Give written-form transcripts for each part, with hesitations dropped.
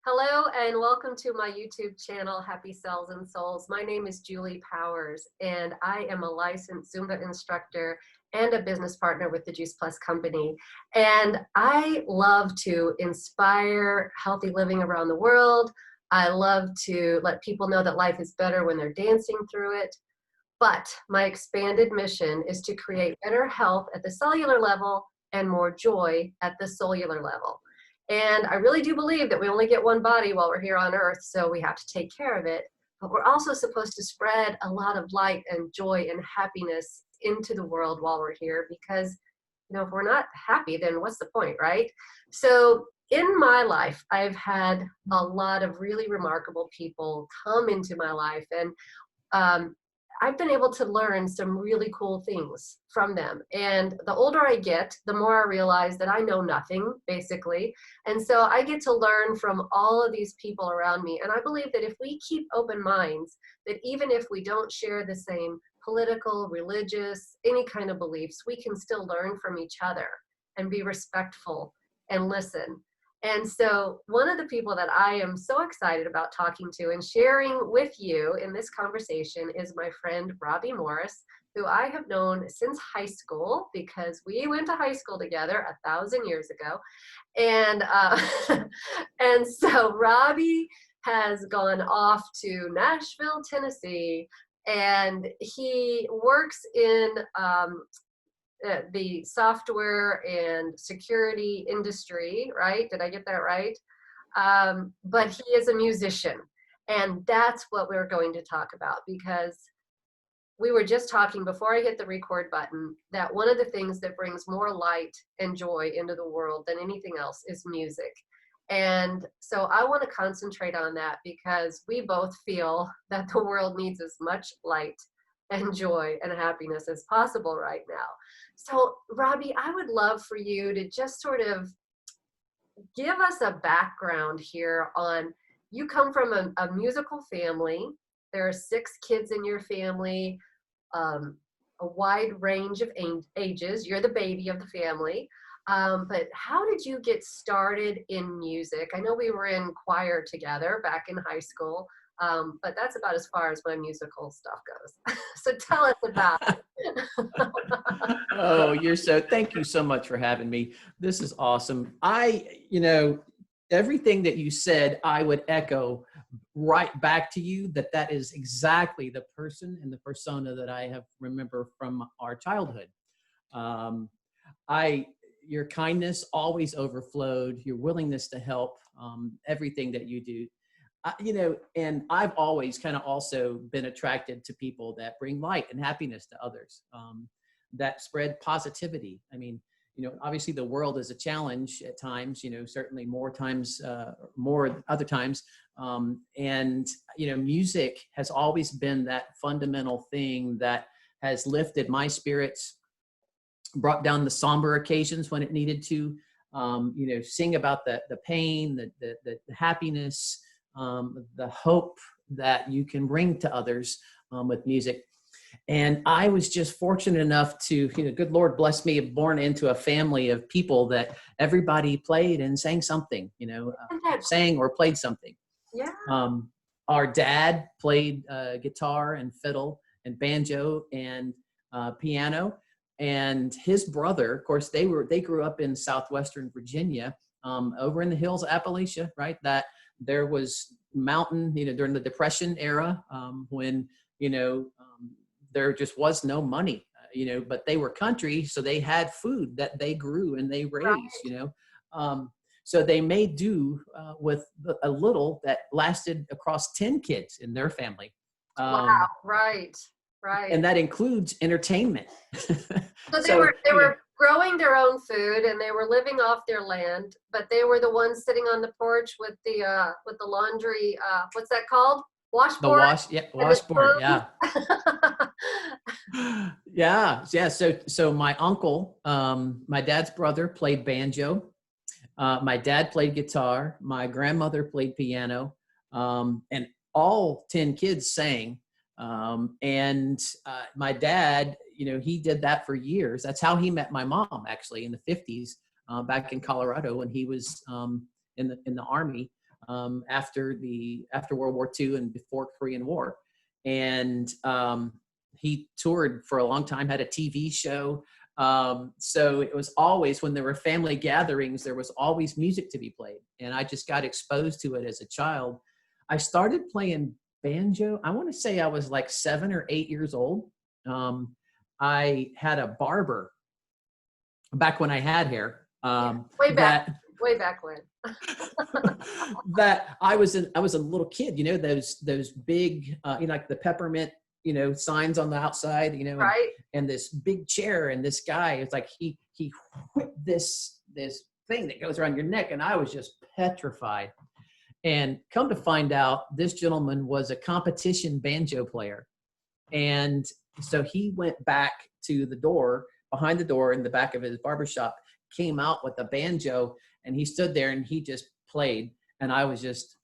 Hello and welcome to my YouTube channel, Happy Cells and Souls. My name is Julie Powers and I am a licensed Zumba instructor and a business partner with the Juice Plus company. And I love to inspire healthy living around the world. I love to let people know that life is better when they're dancing through it. But my expanded mission is to create better health at the cellular level and more joy at the cellular level. And I really do believe that we only get one body while we're here on earth, so we have to take care of it. But we're also supposed to spread a lot of light and joy and happiness into the world while we're here, because, if we're not happy, then what's the point, right? So in my life, I've had a lot of really remarkable people come into my life, and I've been able to learn some really cool things from them. And the older I get, the more I realize that I know nothing, basically. And so I get to learn from all of these people around me. And I believe that if we keep open minds, that even if we don't share the same political, religious, any kind of beliefs, we can still learn from each other and be respectful and listen. And so one of the people that I am so excited about talking to and sharing with you in this conversation is my friend Robbie Morris, who I have known since high school, because we went to high school together 1,000 years ago. And, and so Robbie has gone off to Nashville, Tennessee, and he works in the software and security industry, right? Did I get that right? But he is a musician, and that's what we're going to talk about, because we were just talking before I hit the record button that one of the things that brings more light and joy into the world than anything else is music. And so I want to concentrate on that, because we both feel that the world needs as much light and joy and happiness as possible right now. So Robbie, I would love for you to just sort of give us a background here on, you come from a musical family. There are 6 kids in your family, a wide range of ages. You're the baby of the family. But how did you get started in music? I know we were in choir together back in high school. But that's about as far as my musical stuff goes. So tell us about it. Oh, thank you so much for having me. This is awesome. Everything that you said, I would echo right back to you, that is exactly the person and the persona that I have remember from our childhood. Your kindness always overflowed, your willingness to help, everything that you do. And I've always kind of also been attracted to people that bring light and happiness to others, that spread positivity. I mean, obviously the world is a challenge at times, certainly more other times. Music has always been that fundamental thing that has lifted my spirits, brought down the somber occasions when it needed to, sing about the pain, the happiness, the hope that you can bring to others with music. And I was just fortunate enough to, good Lord bless me, born into a family of people that everybody played and sang something, sang or played something. Yeah. Our dad played guitar and fiddle and banjo and piano. And his brother, of course, they grew up in Southwestern Virginia, over in the hills of Appalachia, right? That there was mountain, during the Depression era, when, there just was no money, but they were country. So they had food that they grew and they raised, so they made do with a little that lasted across 10 kids in their family. Wow. Right. And that includes entertainment. So they were growing their own food and they were living off their land, but they were the ones sitting on the porch with the laundry. What's that called? Washboard. Washboard. Yeah. Yeah. So my uncle, my dad's brother, played banjo. My dad played guitar. My grandmother played piano, and all 10 kids sang. My dad, he did that for years. That's how he met my mom, actually, in the 50s, back in Colorado when he was in the Army. after World War II and before Korean War. And he toured for a long time, had a TV show. So it was always, when there were family gatherings, there was always music to be played. And I just got exposed to it as a child. I started playing banjo. I want to say I was like 7 or 8 years old. I had a barber back when I had hair. Way back when. That I was a little kid, those big, like the peppermint, signs on the outside, Right. and this big chair, and this guy, it's like he whipped this thing that goes around your neck, and I was just petrified. And come to find out, this gentleman was a competition banjo player. And so he went back to the door, behind the door in the back of his barbershop, came out with a banjo, and he stood there and he just played. And I was just...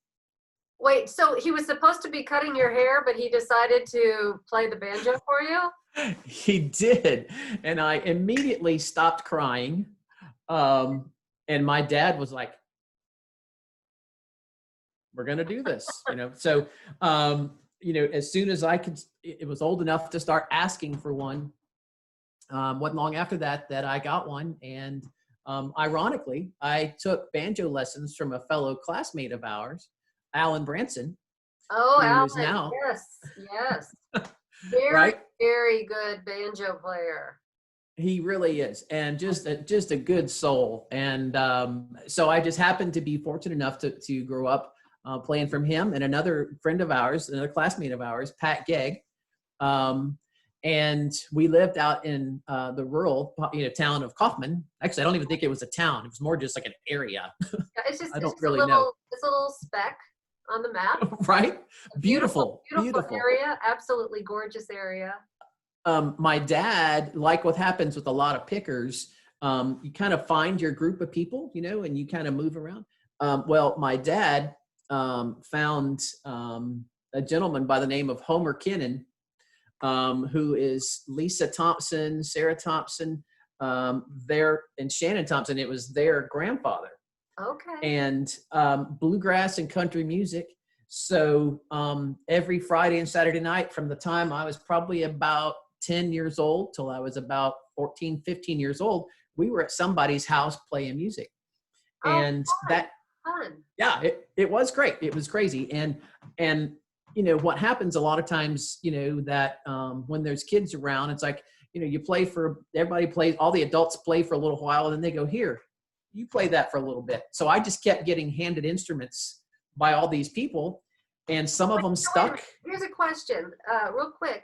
Wait, so he was supposed to be cutting your hair, but he decided to play the banjo for you? He did. And I immediately stopped crying. And my dad was like, we're going to do this, So, as soon as it was old enough to start asking for one. Wasn't long after that I got one. And ironically, I took banjo lessons from a fellow classmate of ours, Alan Branson. Oh, Alan, is now, yes. Very, right? Very good banjo player. He really is. And just a good soul. And so I just happened to be fortunate enough to grow up playing from him and another friend of ours, another classmate of ours, Pat Gegg. And we lived out in the rural town of Kaufman. Actually, I don't even think it was a town. It was more just like an area. Yeah, it's just, I don't it's really a little, know. It's a little speck on the map. Right? Beautiful area. Absolutely gorgeous area. My dad, like what happens with a lot of pickers, you kind of find your group of people, and you kind of move around. Well, my dad found a gentleman by the name of Homer Kinnan, who is Lisa Thompson, Sarah Thompson, and Shannon Thompson. It was their grandfather. Okay. And bluegrass and country music. So every Friday and Saturday night, from the time I was probably about 10 years old till I was about 14, 15 years old, we were at somebody's house playing music. And fun. Yeah, it was great. It was crazy. And what happens a lot of times, that when there's kids around, it's like, everybody plays, all the adults play for a little while, and then they go, here, you play that for a little bit. So I just kept getting handed instruments by all these people, and some of them stuck. Here's a question, real quick.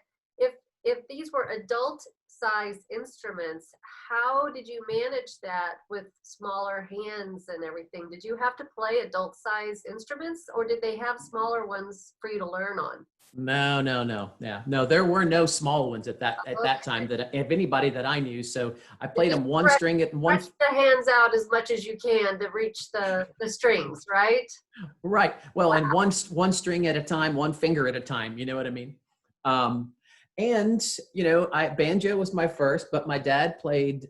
If these were adult-sized instruments, how did you manage that with smaller hands and everything? Did you have to play adult-sized instruments, or did they have smaller ones for you to learn on? No. Yeah, no, there were no small ones at that time if anybody that I knew. So I played them one string at one. Stretch the hands out as much as you can to reach the strings, right? Right. Well, and one string at a time, one finger at a time. You know what I mean? And banjo was my first, but my dad played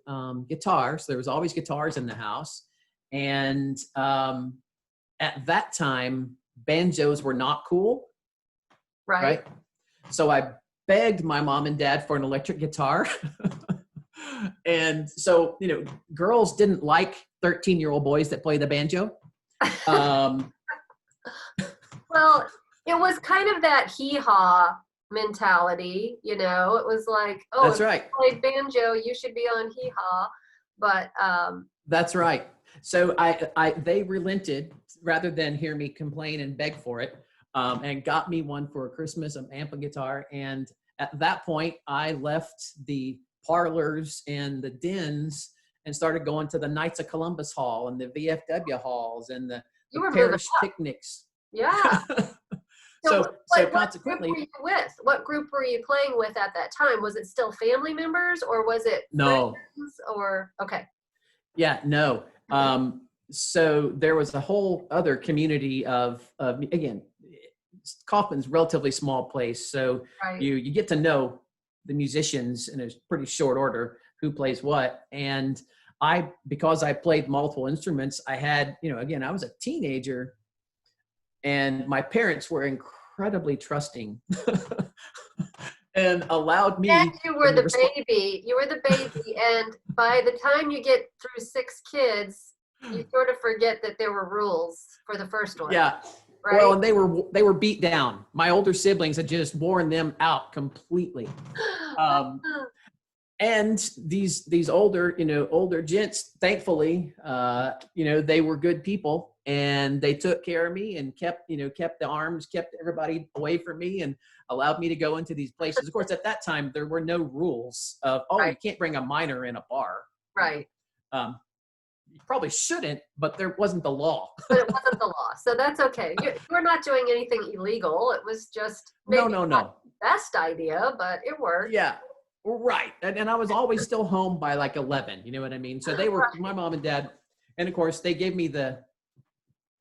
guitar, so there was always guitars in the house. And at that time, banjos were not cool. Right. So I begged my mom and dad for an electric guitar. And so, girls didn't like 13-year-old boys that play the banjo. Well, it was kind of that hee-haw mentality, it was like, oh, that's right. You played banjo, you should be on hee-haw. But that's right. So they relented rather than hear me complain and beg for it. And got me one for Christmas, an amp and guitar. And at that point, I left the parlors and the dens and started going to the Knights of Columbus Hall and the VFW halls and the parish picnics. Yeah. So consequently, what group were you playing with at that time? Was it still family members, or was it no friends, or okay? Yeah, no. So there was a whole other community of again, Kaufman's a relatively small place, so right. you get to know the musicians in a pretty short order, who plays what. And because I played multiple instruments, I had, again, I was a teenager. And my parents were incredibly trusting and allowed And me you to were be the baby. You were the baby, and by the time you get through 6 kids, you sort of forget that there were rules for the first one, Yeah. Well, right? and they were beat down. My older siblings had just worn them out completely. Um, and these older, older gents, thankfully, they were good people, and they took care of me and kept the arms, kept everybody away from me, and allowed me to go into these places. Of course, at that time there were no rules of, oh, you Right, can't bring a minor in a bar. right. You probably shouldn't, but there wasn't the law. But it wasn't the law, so that's okay. You were not doing anything illegal. It was just No, maybe no, not no. the best idea, but it worked. Yeah, right. And I was always still home by like 11. You know what I mean? So they were, Right, my mom and dad, and of course they gave me the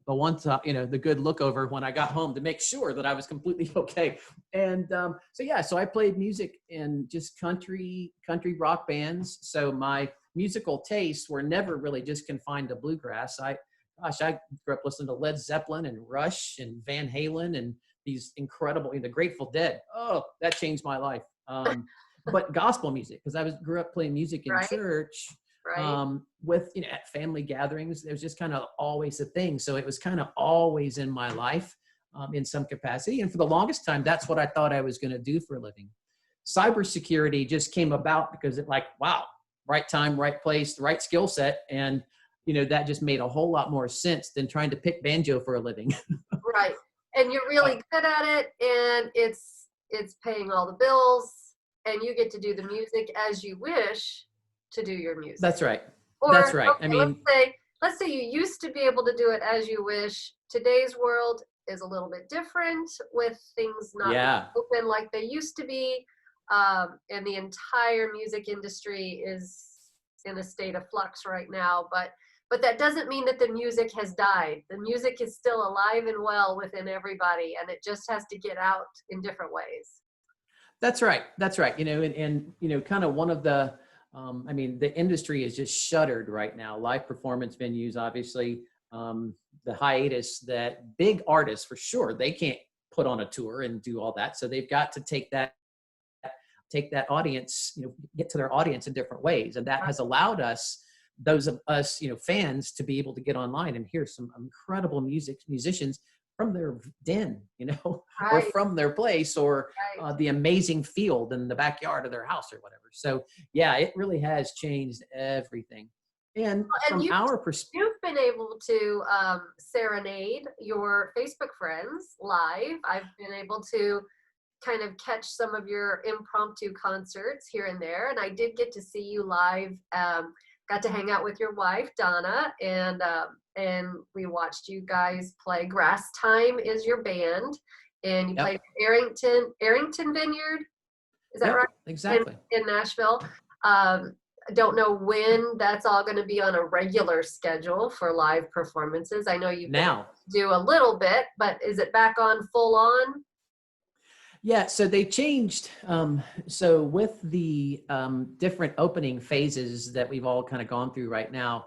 one time, the good look over when I got home to make sure that I was completely okay. And so I played music in just country rock bands. So my musical tastes were never really just confined to bluegrass. I grew up listening to Led Zeppelin and Rush and Van Halen and these incredible, the Grateful Dead. Oh, that changed my life. But gospel music, because grew up playing music in right, church, right. with at family gatherings. There's just kind of always a thing, so it was kind of always in my life, in some capacity. And for the longest time, that's what I thought I was going to do for a living. Cybersecurity just came about because wow, right time, right place, the right skill set, and that just made a whole lot more sense than trying to pick banjo for a living. Right. And you're uh, really good at it, and it's paying all the bills, and you get to do the music as you wish to do your music. that's right. That's Or right. I okay, let's mean, say let's say you used to be able to do it as you wish. Today's world is a little bit different with things not being yeah. open like they used to be, and the entire music industry is in a state of flux right now. But that doesn't mean that the music has died. The music is still alive and well within everybody, and it just has to get out in different ways. That's right. That's right. Kind of one of the, the industry is just shuttered right now. Live performance venues, obviously, the hiatus that big artists, for sure, they can't put on a tour and do all that. So they've got to take that audience, get to their audience in different ways. And that has allowed us, those of us, fans, to be able to get online and hear some incredible musicians from their den, or Right, from their place, or right. the amazing field in the backyard of their house or whatever. So yeah, it really has changed everything. And And from you our perspective, you've been able to serenade your Facebook friends live. I've been able to kind of catch some of your impromptu concerts here and there, and I did get to see you live. Got to hang out with your wife Donna, and we watched you guys play. Grasstime is your band, and you played yep, Arrington Vineyard. Is that right? yep, exactly. In Nashville. I don't know when that's all going to be on a regular schedule for live performances. I know you've been able Now, to do a little bit, but is it back on full on? yeah, so they changed. So with the different opening phases that we've all kind of gone through right now,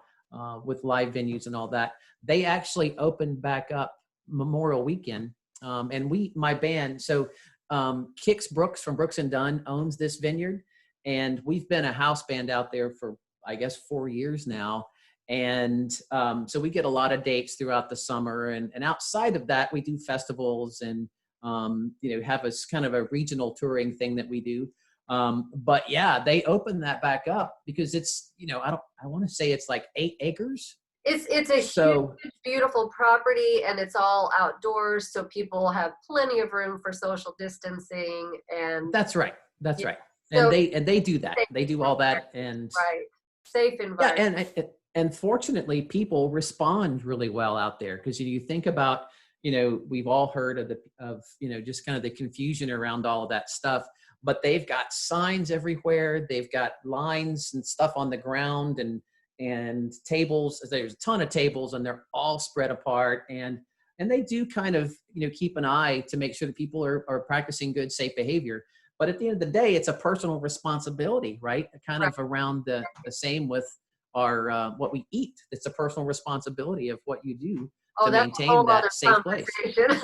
with live venues and all that, they actually opened back up Memorial Weekend. And my band, so Kix Brooks from Brooks and Dunn owns this vineyard, and we've been a house band out there for, I guess, 4 years now. And so we get a lot of dates throughout the summer, and outside of that, we do festivals and have a kind of a regional touring thing that we do. But yeah, they opened that back up because it's, I want to say it's like 8 acres. It's a huge, So beautiful property, and it's all outdoors, so people have plenty of room for social distancing. And that's right. That's yeah, right. so And they do that. safe They do all that. And right, safe yeah, environment. and fortunately, people respond really well out there, because you think about, we've all heard of just kind of the confusion around all of that stuff, but they've got signs everywhere. They've got lines and stuff on the ground, and tables. There's a ton of tables, and they're all spread apart, and they do kind of keep an eye to make sure that people are practicing good, safe behavior. But at the end of the day, it's a personal responsibility, right? Kind Right, of around the same with our what we eat. It's a personal responsibility of what you do. Oh, to that's a maintain whole other that safe place. conversation.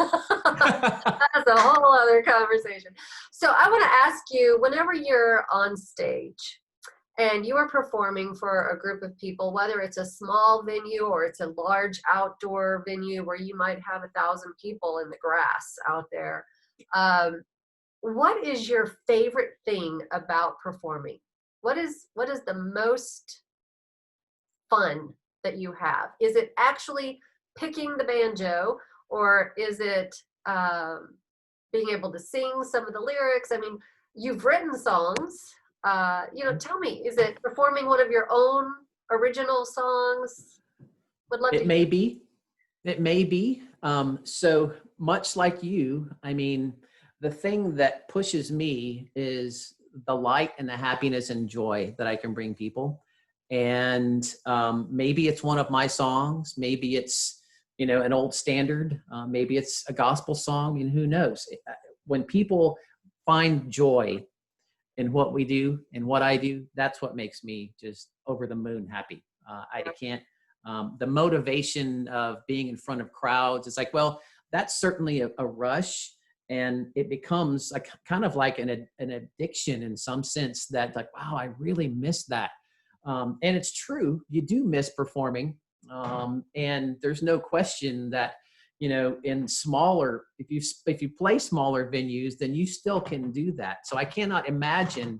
That's a whole other conversation. So I want to ask you, whenever you're on stage and you are performing for a group of people, whether it's a small venue or it's a large outdoor venue where you might have 1,000 people in the grass out there, what is your favorite thing about performing? What is the most fun that you have? Is it actually picking the banjo, or is it being able to sing some of the lyrics? I mean, you've written songs. Tell me, is it performing one of your own original songs? Would love to It hear. may be. It may be. So much like you, I mean, the thing that pushes me is the light and the happiness and joy that I can bring people. And maybe it's one of my songs. Maybe it's, an old standard. Maybe it's a gospel song. And who knows? When people find joy in what we do and what I do, that's what makes me just over the moon happy. I can't, the motivation of being in front of crowds, it's like, well, that's certainly a rush, and it becomes a kind of like an addiction in some sense, that like, wow, I really miss that. And it's true, you do miss performing. And there's no question that, in smaller, if you play smaller venues, then you still can do that. So I cannot imagine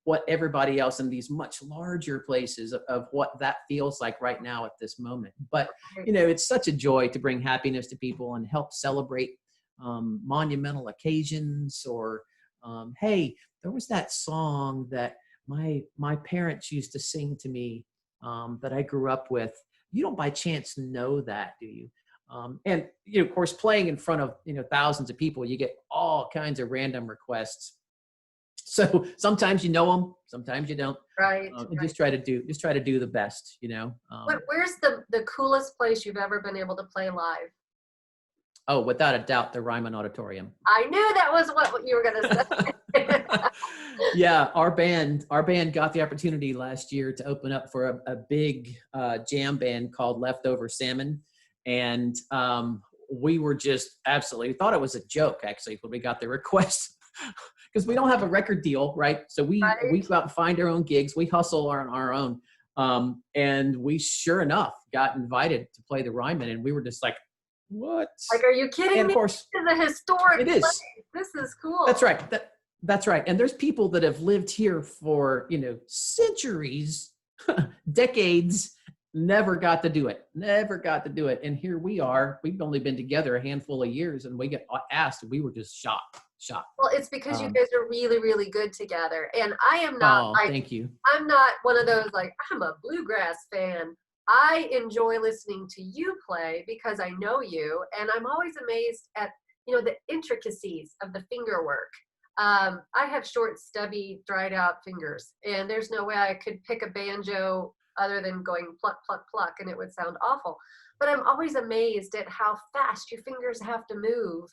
what everybody else in these much larger places of what that feels like right now at this moment. But, it's such a joy to bring happiness to people and help celebrate monumental occasions, or, hey, there was that song that my parents used to sing to me, that I grew up with. You don't by chance know that, do you? And of course, playing in front of thousands of people, you get all kinds of random requests. So sometimes you know them, sometimes you don't. Right. And Right. just try to do the best. Where's the coolest place you've ever been able to play live? Oh, without a doubt, the Ryman Auditorium. I knew that was what you were going to say. Yeah, our band got the opportunity last year to open up for a big jam band called Leftover Salmon, and we were just absolutely thought it was a joke, actually, when we got the request, because we don't have a record deal, right? So we go out and find our own gigs, we hustle on our own, and we sure enough got invited to play the Ryman, and we were just like, what? Like, are you kidding and me? Of course, This is a historic it is. place. This is cool. That's right. That's right. And there's people that have lived here for, centuries, decades, never got to do it. And here we are. We've only been together a handful of years, and we get asked, and we were just shocked. Well, it's because you guys are really, really good together. And I am not thank you. I'm not one of those, like, I'm a bluegrass fan. I enjoy listening to you play because I know you, and I'm always amazed at, the intricacies of the finger work. I have short, stubby, dried out fingers, and there's no way I could pick a banjo other than going pluck, pluck, pluck, and it would sound awful. But I'm always amazed at how fast your fingers have to move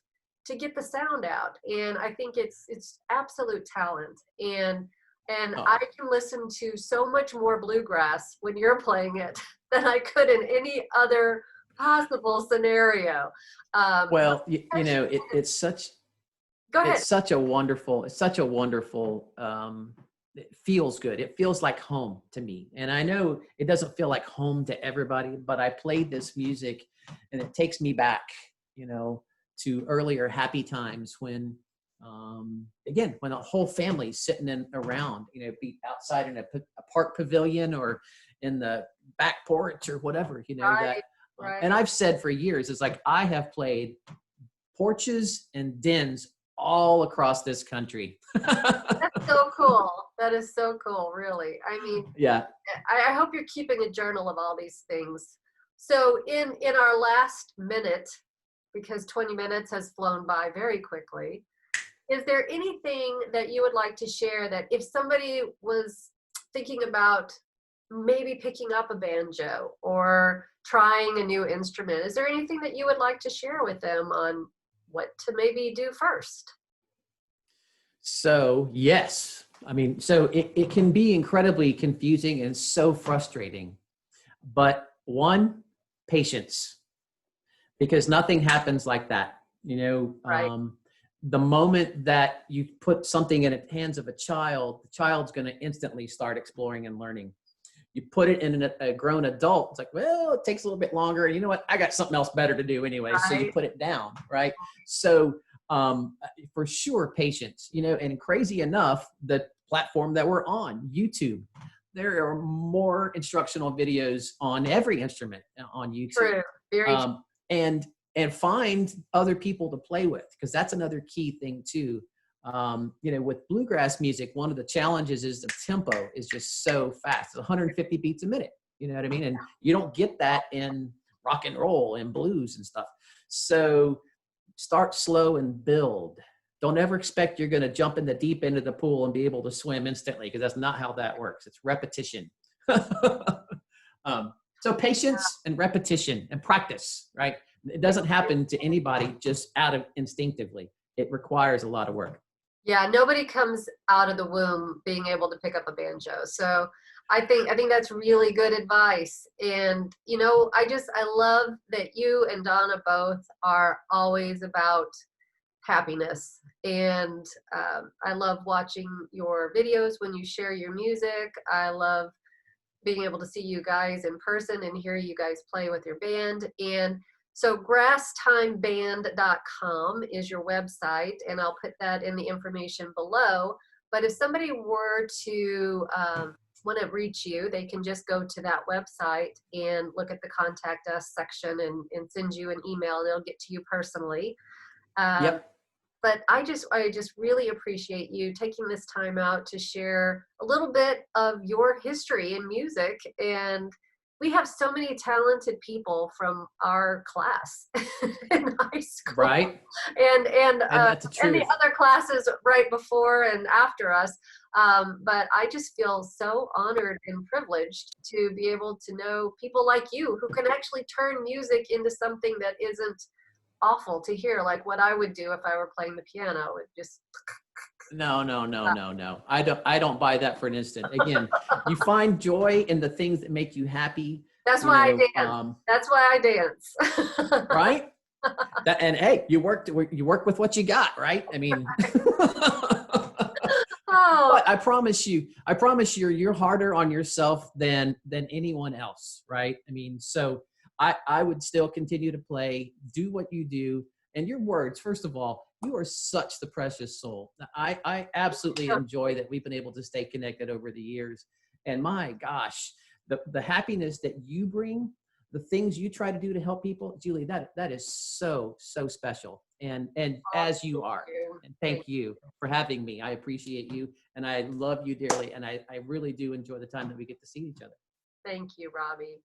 to get the sound out. And I think it's absolute talent. And I can listen to so much more bluegrass when you're playing it than I could in any other possible scenario. Well, it's such. Go ahead. It's such a wonderful. It feels good. It feels like home to me. And I know it doesn't feel like home to everybody, but I played this music, and it takes me back, to earlier happy times when, again, when a whole family's sitting around, be outside in a park pavilion or in the back porch or whatever, Right. And I've said for years, it's like I have played porches and dens all across this country. That's so cool. That is so cool, really. I mean, Yeah. I hope you're keeping a journal of all these things. So in our last minute, because 20 minutes has flown by very quickly, is there anything that you would like to share that if somebody was thinking about maybe picking up a banjo or trying a new instrument, is there anything that you would like to share with them on what to maybe do first? So, yes. I mean, so it can be incredibly confusing and so frustrating. But one, patience, because nothing happens like that. You know, Right. the moment that you put something in the hands of a child, the child's going to instantly start exploring and learning. You put it in a grown adult, it's like, well, it takes a little bit longer. You know what? I got something else better to do anyway. So you Right. put it down, right? So for sure, patience, you know, and crazy enough, the platform that we're on, YouTube, there are more instructional videos on every instrument on YouTube. True. Very true. And find other people to play with, because that's another key thing too. You know, with bluegrass music, one of the challenges is the tempo is just so fast. It's 150 beats a minute. You know what I mean? And you don't get that in rock and roll and blues and stuff. So start slow and build. Don't ever expect you're going to jump in the deep end of the pool and be able to swim instantly, because that's not how that works. It's repetition. So patience and repetition and practice, right? It doesn't happen to anybody just out of instinctively. It requires a lot of work. Yeah, nobody comes out of the womb being able to pick up a banjo. So I think that's really good advice. And you know, I love that you and Donna both are always about happiness. And I love watching your videos when you share your music. I love being able to see you guys in person and hear you guys play with your band. And so grasstimeband.com is your website, and I'll put that in the information below. But if somebody were to want to reach you, they can just go to that website and look at the contact us section and send you an email, and it'll get to you personally. Um, Yep. but I just really appreciate you taking this time out to share a little bit of your history in music. And we have so many talented people from our class in high school, Right. and And that's the and the truth. other classes right before and after us. But I just feel so honored and privileged to be able to know people like you who can actually turn music into something that isn't awful to hear, like what I would do if I were playing the piano. It just No. I don't buy that for an instant. Again, you find joy in the things that make you happy, that's you why I know, dance. That's why I dance. right? That, and hey, you work with what you got, right? I mean, Oh, but I promise you, you're harder on yourself than anyone else, right? I mean, so I would still continue to play, do what you do, and your words. First of all, you are such the precious soul. I absolutely enjoy that we've been able to stay connected over the years, and my gosh, the happiness that you bring, the things you try to do to help people, Julie, that is so special, and as you are. And thank you for having me. I appreciate you, and I love you dearly, and I really do enjoy the time that we get to see each other. thank you, Robbie.